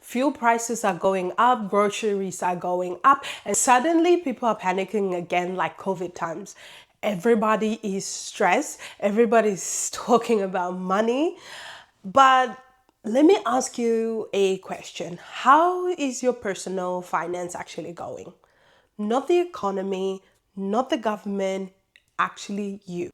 Fuel prices are going up, groceries are going up, and suddenly people are panicking again like COVID times. Everybody is stressed, everybody's talking about money. But let me ask you a question. How is your personal finance actually going? Not the economy, not the government, actually you.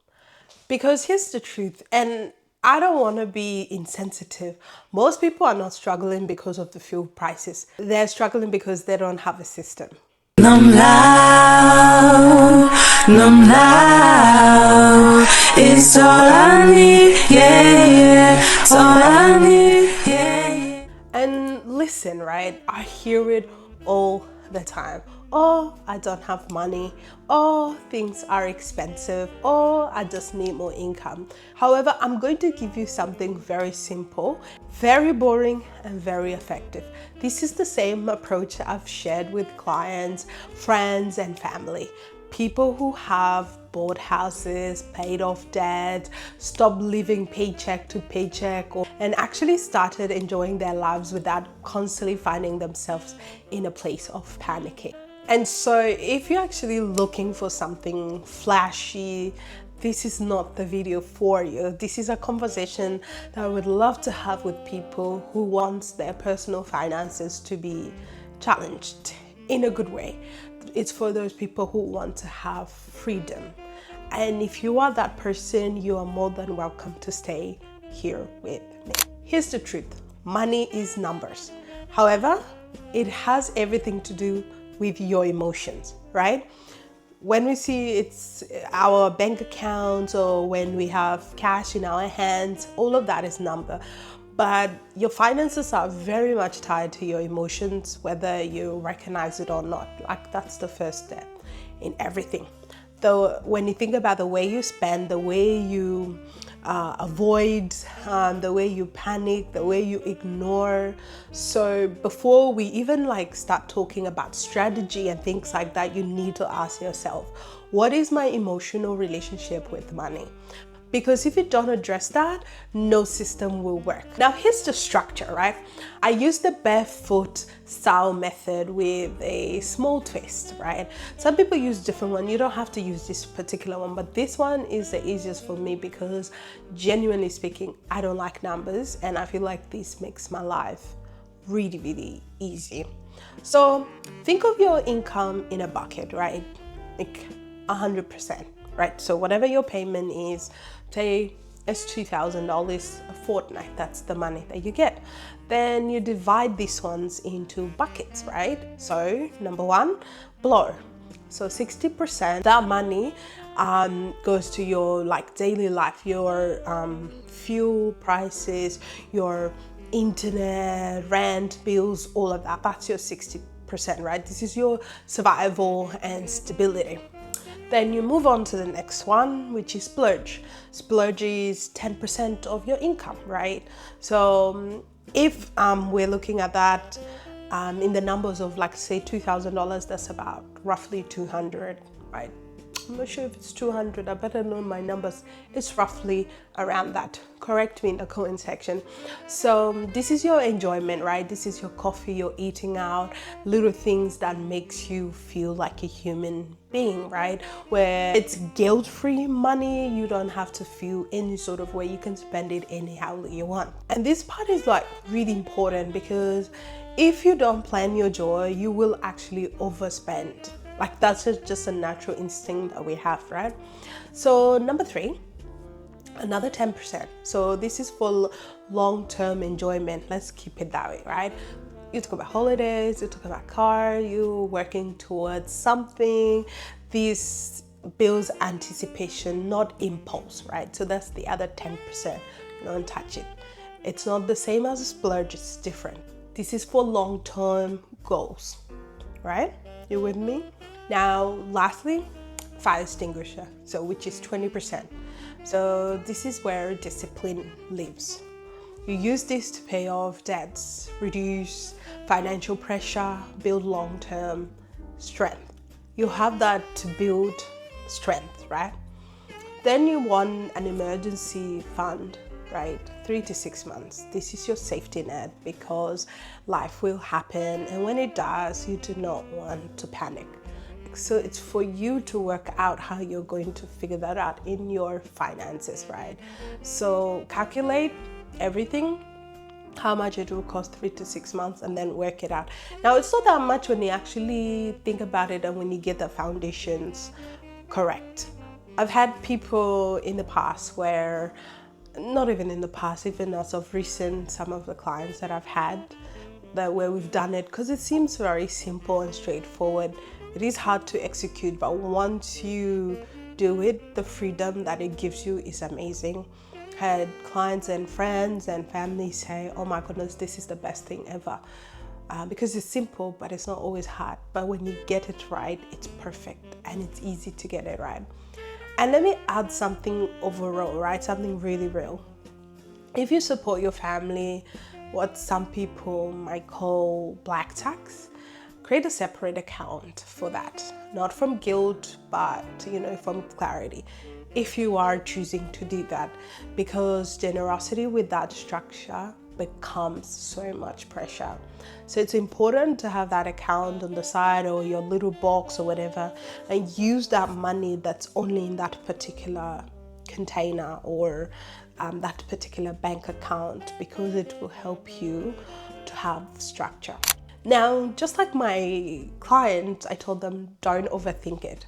Because here's the truth, and I don't want to be insensitive. Most people are not struggling because of the fuel prices. They're struggling because they don't have a system. Numb loud, numb loud. It's all I need, yeah, yeah. It's all I need, yeah, yeah. And listen, right? I hear it all the time. Oh, I don't have money. Oh, things are expensive. Oh, I just need more income. However, I'm going to give you something very simple, very boring, and very effective. This is the same approach I've shared with clients, friends, and family. People who have bought houses, paid off debt, stopped living paycheck to paycheck, and actually started enjoying their lives without constantly finding themselves in a place of panicking. And so if you're actually looking for something flashy, this is not the video for you. This is a conversation that I would love to have with people who want their personal finances to be challenged in a good way. It's for those people who want to have freedom. And if you are that person, you are more than welcome to stay here with me. Here's the truth. Money is numbers. However, it has everything to do with your emotions, right? When we see it's our bank accounts or when we have cash in our hands, all of that is number. But your finances are very much tied to your emotions, whether you recognize it or not. Like, that's the first step in everything. Though when you think about the way you spend, the way you avoid, the way you panic, the way you ignore. So before we even start talking about strategy and things like that, you need to ask yourself, what is my emotional relationship with money? Because if you don't address that, no system will work. Now here's the structure, right? I use the barefoot style method with a small twist, right? Some people use different one. You don't have to use this particular one, but this one is the easiest for me because genuinely speaking, I don't like numbers and I feel like this makes my life really, really easy. So think of your income in a bucket, right? Like 100%. Right, so whatever your payment is, say it's $2,000 a fortnight, that's the money that you get. Then you divide these ones into buckets, right? So number one, blow. So 60%, that money goes to your daily life, your fuel prices, your internet, rent, bills, all of that. That's your 60%, right? This is your survival and stability. Then you move on to the next one, which is splurge. Splurge is 10% of your income, right? So if we're looking at that in the numbers of say $2,000, that's about roughly 200, right? I'm not sure if it's 200, I better know my numbers. It's roughly around that. Correct me in the comment section. So this is your enjoyment, right? This is your coffee, you're eating out, little things that makes you feel like a human being, right? Where it's guilt-free money, you don't have to feel any sort of way, you can spend it anyhow you want. And this part is really important because if you don't plan your joy, you will actually overspend. That's just a natural instinct that we have, right? So number three, another 10%. So this is for long-term enjoyment. Let's keep it that way, right? You talk about holidays, you talk about car, you working towards something. This builds anticipation, not impulse, right? So that's the other 10%. Don't touch it. It's not the same as a splurge, it's different. This is for long-term goals, right? You with me? Now, lastly, fire extinguisher, so which is 20%. So this is where discipline lives. You use this to pay off debts, reduce financial pressure, build long-term strength. You have that to build strength, right? Then you want an emergency fund, right? 3 to 6 months. This is your safety net, because life will happen, and when it does, you do not want to panic. So it's for you to work out how you're going to figure that out in your finances, right? So calculate everything, how much it will cost 3 to 6 months, and then work it out. Now, it's not that much when you actually think about it and when you get the foundations correct. I've had people in the past where, not even in the past, even as of recent, some of the clients that I've had, that where we've done it, because it seems very simple and straightforward. It is hard to execute, but once you do it, the freedom that it gives you is amazing. Had clients and friends and family say, oh my goodness, this is the best thing ever. Because it's simple, but it's not always hard. But when you get it right, it's perfect, and it's easy to get it right. And let me add something overall, right? Something really real. If you support your family, what some people might call black tax, create a separate account for that. Not from guilt, but from clarity, if you are choosing to do that, because generosity with that structure becomes so much pressure. So it's important to have that account on the side, or your little box or whatever, and use that money that's only in that particular container or that particular bank account, because it will help you to have structure. Now, just like my client, I told them, don't overthink it.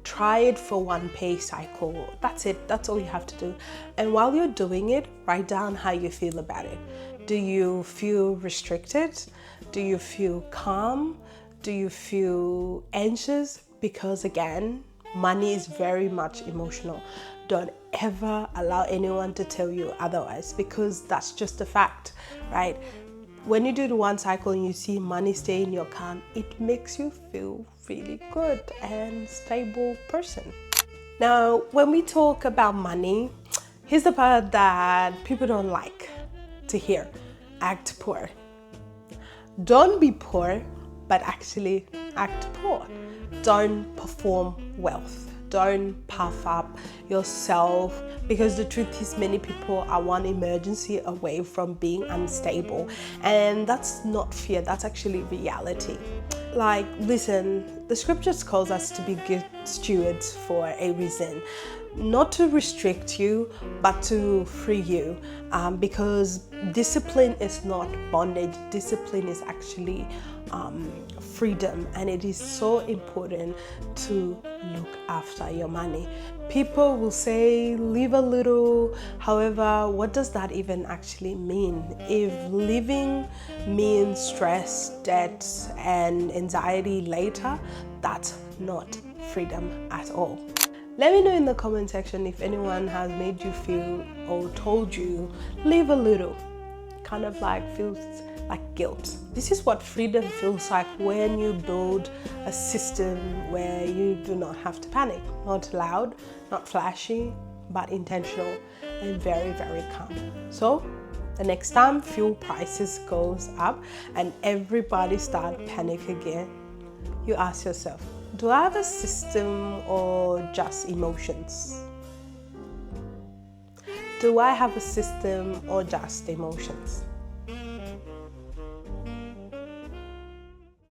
Try it for one pay cycle. That's it. That's all you have to do. And while you're doing it, write down how you feel about it. Do you feel restricted? Do you feel calm? Do you feel anxious? Because again, money is very much emotional. Don't ever allow anyone to tell you otherwise, because that's just a fact, right? When you do the one cycle and you see money stay in your account, it makes you feel really good and stable person. Now, when we talk about money, here's the part that people don't like to hear. Act poor. Don't be poor, but actually act poor. Don't perform wealth. Don't puff up yourself, because the truth is many people are one emergency away from being unstable, and that's not fear, that's actually reality. Like, listen, the scriptures calls us to be good stewards for a reason, not to restrict you, but to free you, because discipline is not bondage. Discipline is actually freedom, and it is so important to look after your money. People will say live a little. However, what does that even actually mean? If living means stress, debt, and anxiety later, that's not freedom at all. Let me know in the comment section if anyone has made you feel or told you live a little. Kind of like feels like guilt. This is what freedom feels like when you build a system where you do not have to panic. Not loud, not flashy, but intentional and very, very calm. So the next time fuel prices goes up and everybody start panic again, you ask yourself, do I have a system or just emotions? Do I have a system or just emotions?